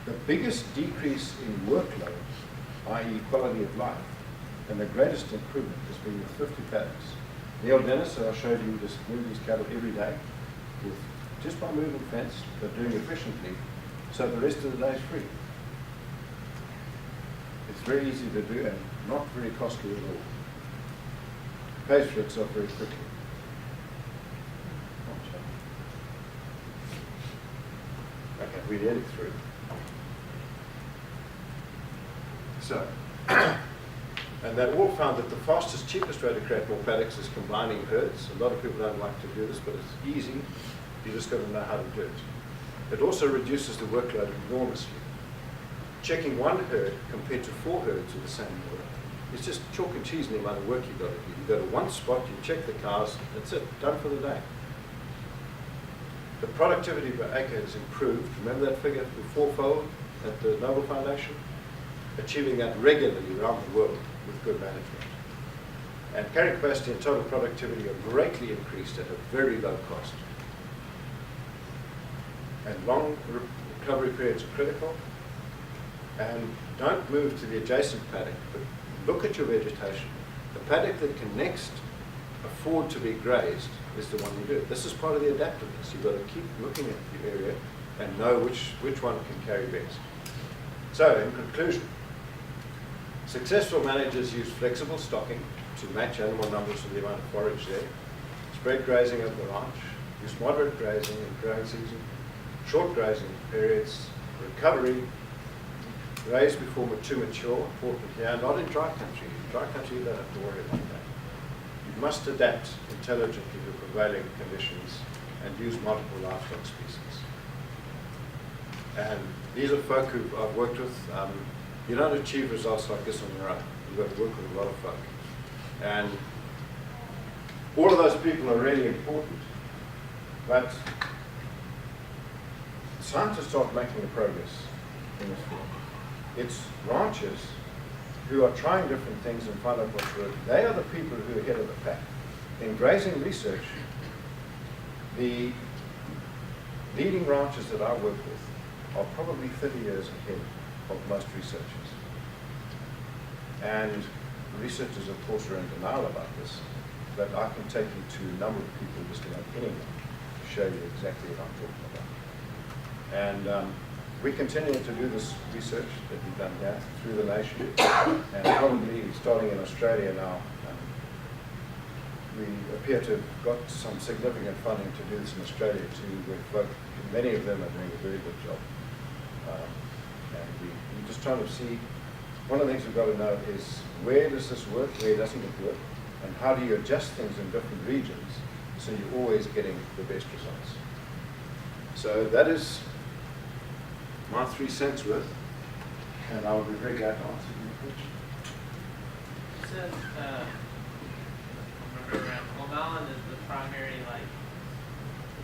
The biggest decrease in workload, i.e. quality of life, and the greatest improvement has been with 50 paddocks. The old Dennis that I showed you just move these cattle every day, just by moving fence, but doing it efficiently, so the rest of the day is free. It's very easy to do and not very costly at all. Pays for itself very quickly. Okay, we edit through. So, and they've all found that the fastest, cheapest way to create more paddocks is combining herds. A lot of people don't like to do this, but it's easy. You just got to know how to do it. It also reduces the workload enormously. Checking one herd compared to 4 herds with the same order, it's just chalk and cheese in the amount of work you've got to do. You go to one spot, you check the cows, that's it, done for the day. The productivity per acre has improved. Remember that figure, the fourfold at the Nobel Foundation? Achieving that regularly around the world with good management. And carrying capacity and total productivity are greatly increased at a very low cost. And long recovery periods are critical. And don't move to the adjacent paddock, but look at your vegetation. The paddock that can next afford to be grazed is the one you do. This is part of the adaptiveness. You've got to keep looking at the area and know which one can carry best. So, in conclusion, successful managers use flexible stocking to match animal numbers with the amount of forage there, spread grazing over the ranch, use moderate grazing in growing season, short grazing periods, recovery, graze before too mature, important here, not in dry country. In dry country, you don't have to worry about that. You must adapt intelligently to prevailing conditions and use multiple livestock species. And these are folk who I've worked with. You don't achieve results like this on your own. You've got to work with a lot of folk. And all of those people are really important. But scientists aren't making the progress in this field. It's ranchers who are trying different things and find out what's working. They are the people who are ahead of the pack. In grazing research, the leading ranchers that I work with are probably 30 years ahead of most researchers. And researchers, of course, are in denial about this, but I can take you to a number of people just in opinion to show you exactly what I'm talking about. And we continue to do this research that we've done here through the nation, and probably starting in Australia now. We appear to have got some significant funding to do this in Australia too, where many of them are doing a very good job. And we're just trying to see, one of the things we've got to know is where does this work, where doesn't it work, and how do you adjust things in different regions so you're always getting the best results. So that is my 3 cents worth, and I will be very glad to answer your question. It says, Long Island is the primary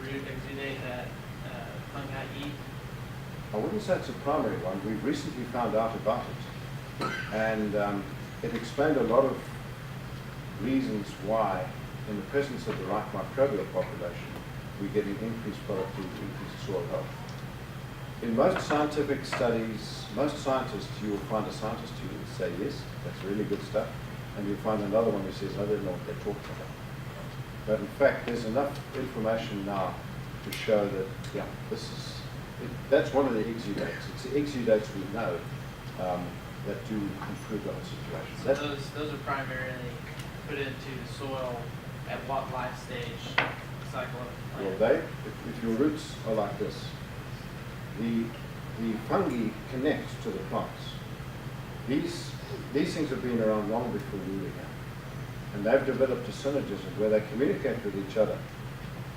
root exudate that fungi eat. I wouldn't say it's a primary one. We've recently found out about it, and it explained a lot of reasons why, in the presence of the right microbial population, we get an increased productivity, increased soil health. In most scientific studies, most scientists, you will find a scientist who will say, yes, that's really good stuff, and you'll find another one who says, I don't know what they're talking about. But in fact, there's enough information now to show that, yeah, that's one of the exudates. It's the exudates we know that do improve our situation. So those are primarily put into the soil at what life stage cycle of the plant? Well, if your roots are like this, the fungi connect to the plants. These things have been around long before we were here, and they've developed a synergism where they communicate with each other.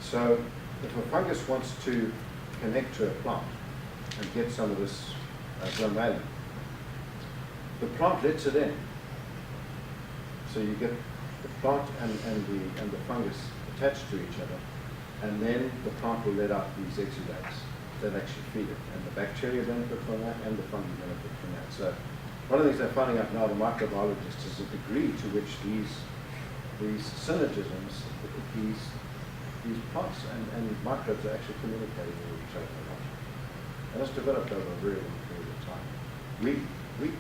So if a fungus wants to connect to a plant and get some of this bromelain, the plant lets it in. So you get the plant and the fungus attached to each other, and then the plant will let out these exudates that actually feed it, and the bacteria benefit from that, and the fungi benefit from that. So one of the things they're finding out now, the microbiologists, is the degree to which these synergisms, these plants and microbes are actually communicating with each other. And it's developed over a very long period we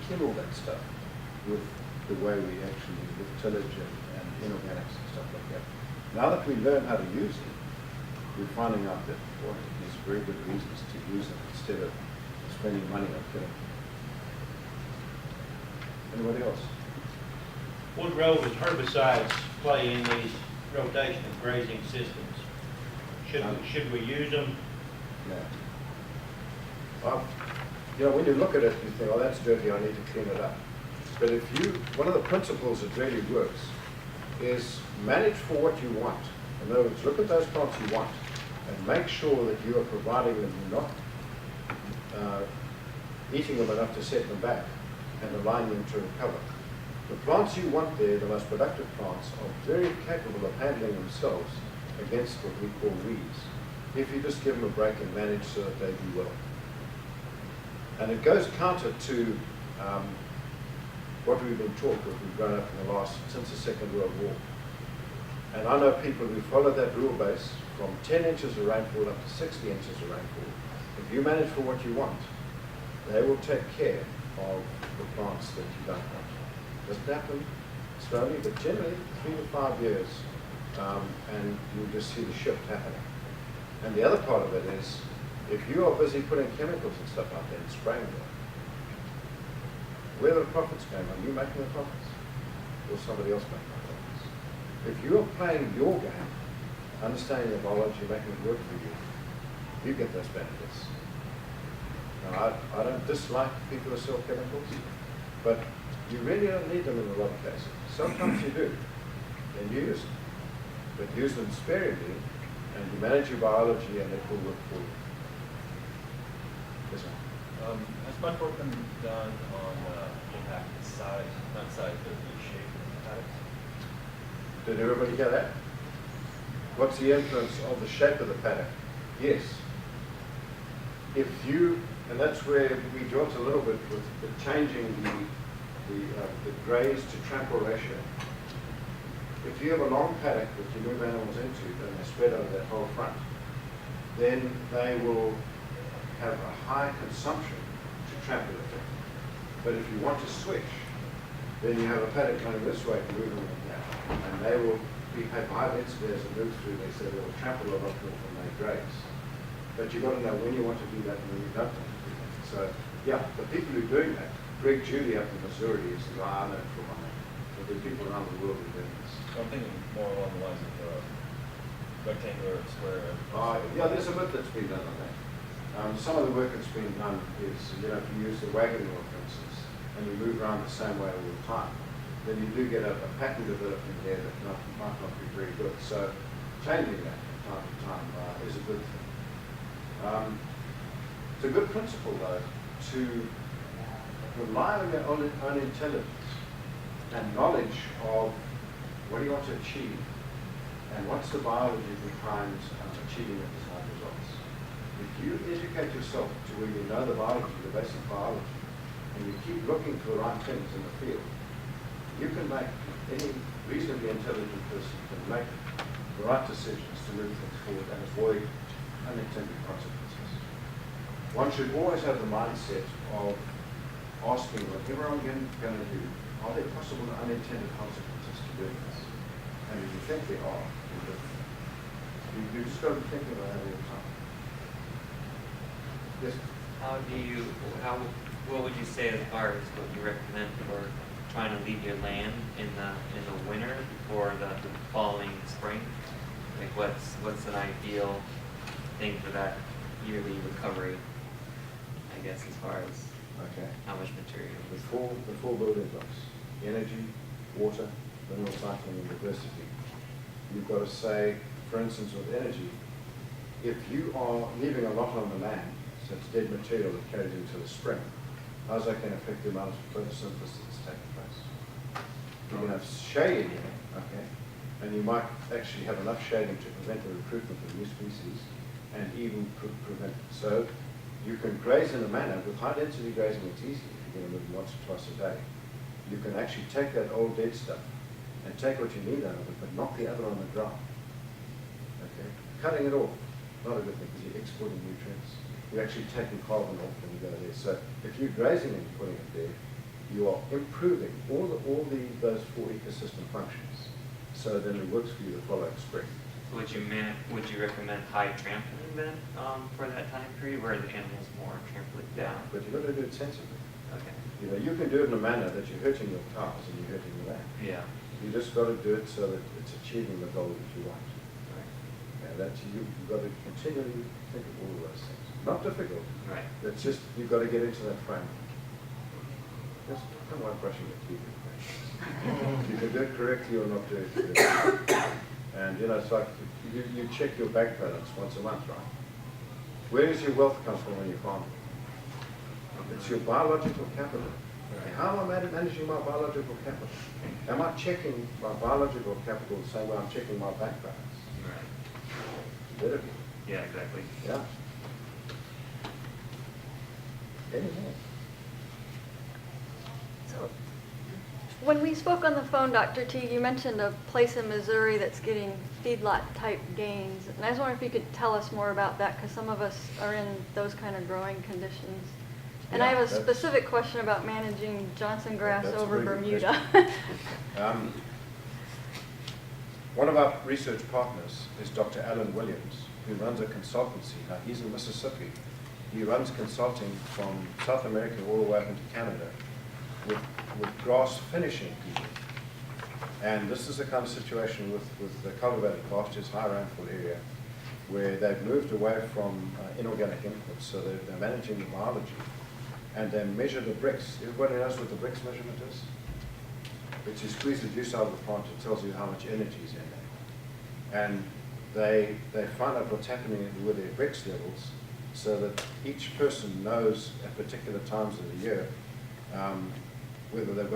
kill all that stuff with the way we actually, with tillage and inorganics and stuff like that. Now that we learn how to use it, we're finding out that, boy, there's very good reasons to use it instead of spending money on killing. Anybody else? What role does herbicides play in these rotational grazing systems? Should we use them? Yeah. You know, when you look at it, you think, oh, that's dirty, I need to clean it up. But if you, one of the principles that really works is manage for what you want. In other words, look at those plants you want and make sure that you are providing them, you're not eating them enough to set them back and allowing them to recover. The plants you want there, the most productive plants, are very capable of handling themselves against what we call weeds, if you just give them a break and manage so that they do well. And it goes counter to what we've been taught, what we've grown up in the last, since the Second World War. And I know people who follow that rule base from 10 inches of rainfall up to 60 inches of rainfall. If you manage for what you want, they will take care of the plants that you don't want. Doesn't happen slowly, but generally 3 to 5 years, and you'll just see the shift happening. And the other part of it is, if you are busy putting chemicals and stuff out there and spraying them, where are the profits going? Are you making the profits? Or somebody else making the profits? If you are playing your game, understanding the biology, making it work for you, you get those benefits. Now, I don't dislike people who sell chemicals, but you really don't need them in a lot of cases. Sometimes you do, and you use them. But use them sparingly, and you manage your biology, and it will work for you. Yes, sir. Has much work been done on impact the size, not size, but the shape of the paddocks? Did everybody get that? What's the influence of the shape of the paddock? Yes. If you, and that's where we dwelt a little bit with changing the graze to trample ratio. If you have a long paddock that you move animals into and they spread over that whole front, then they will have a high consumption to trample effect. But if you want to switch, then you have a paddock going this way to move them like that. And they will have high density as they move through. They say they will trample a lot more from their graze. But you've got to know when you want to do that and when you don't want to do that. So, yeah, the people who are doing that, Greg Judy up in Missouri is the guy I know for one. But there are people around the world who are doing this. I'm thinking more along the lines of rectangular, square. Yeah, there's a bit that's been done on that. Some of the work that's been done is, you know, if you use the wagon wheel, for instance, and you move around the same way all the time, then you do get a pattern development there that might not be very good. So changing that from time to time is a good thing. It's a good principle, though, to rely on your own intelligence and knowledge of what do you want to achieve and what's the biology behind achieving the desired results. If you educate yourself to where you know the biology, the basic biology, and you keep looking for the right things in the field, you can make, any reasonably intelligent person can make the right decisions to move things forward and avoid unintended consequences. One should always have the mindset of asking, whatever I'm going to do, are there possible unintended consequences to doing this? And if you think there are, you just got to be thinking about that all the time. Yes? What would you say as far as what you recommend for trying to leave your land in the winter before the following spring? Like what's an ideal thing for that yearly recovery, I guess, as far as how much material? The four building blocks: energy, water, mineral cycling, and diversity. You've got to say, for instance, with energy, if you are leaving a lot on the land, so it's dead material that carries into the spring, how's that going to affect the amount of photosynthesis that's taking place? You're going to have shade, okay, and you might actually have enough shading to prevent the recruitment of new species and even prevent it. So you can graze in a manner, with high density grazing it's easy if you're going to move once or twice a day. You can actually take that old dead stuff and take what you need out of it, but knock the other on the ground. Okay? Cutting it off, not a good thing because you're exporting nutrients. You're actually taking carbon off when you go there. So if you're grazing and putting it there, you are improving those 4 ecosystem functions. So then it works for you the following spring. Would you recommend high trampling then, for that time period where the animal's more trampled down? But you've got to do it sensibly. Okay. You know, you can do it in a manner that you're hurting your cows and you're hurting the land. Yeah. You just got to do it so that it's achieving the goal that you want. Right. And that's you've got to continually think of all of those things. Not difficult. Right. It's just you've got to get into that frame. Just come on, brushing your teeth. You can do it correctly or not do it correctly. And you know, it's like you check your bank balance once a month, right? Where does your wealth come from when you're farming? It's your biological capital. How am I managing my biological capital? Am I checking my biological capital the same way I'm checking my bank balance? Right. Better be. Yeah, exactly. Yeah. Anything? So, when we spoke on the phone, Dr. Teague, you mentioned a place in Missouri that's getting feedlot type gains. And I was wondering if you could tell us more about that, because some of us are in those kind of growing conditions. And I Yeah, have a that's- specific question about managing Johnson grass That's a over very good Bermuda. One of our research partners is Dr. Alan Williams, who runs a consultancy. Now, he's in Mississippi. He runs consulting from South America all the way up into Canada with grass finishing people. And this is the kind of situation with the cultivated pastures, high rainfall area, where they've moved away from inorganic inputs, so they're managing the biology. And they measure the bricks. Everybody knows what the bricks measurement is? It's you squeeze the juice out of the plant, it tells you how much energy is in there. And they find out what's happening with their bricks levels, so that each person knows at particular times of the year whether they've got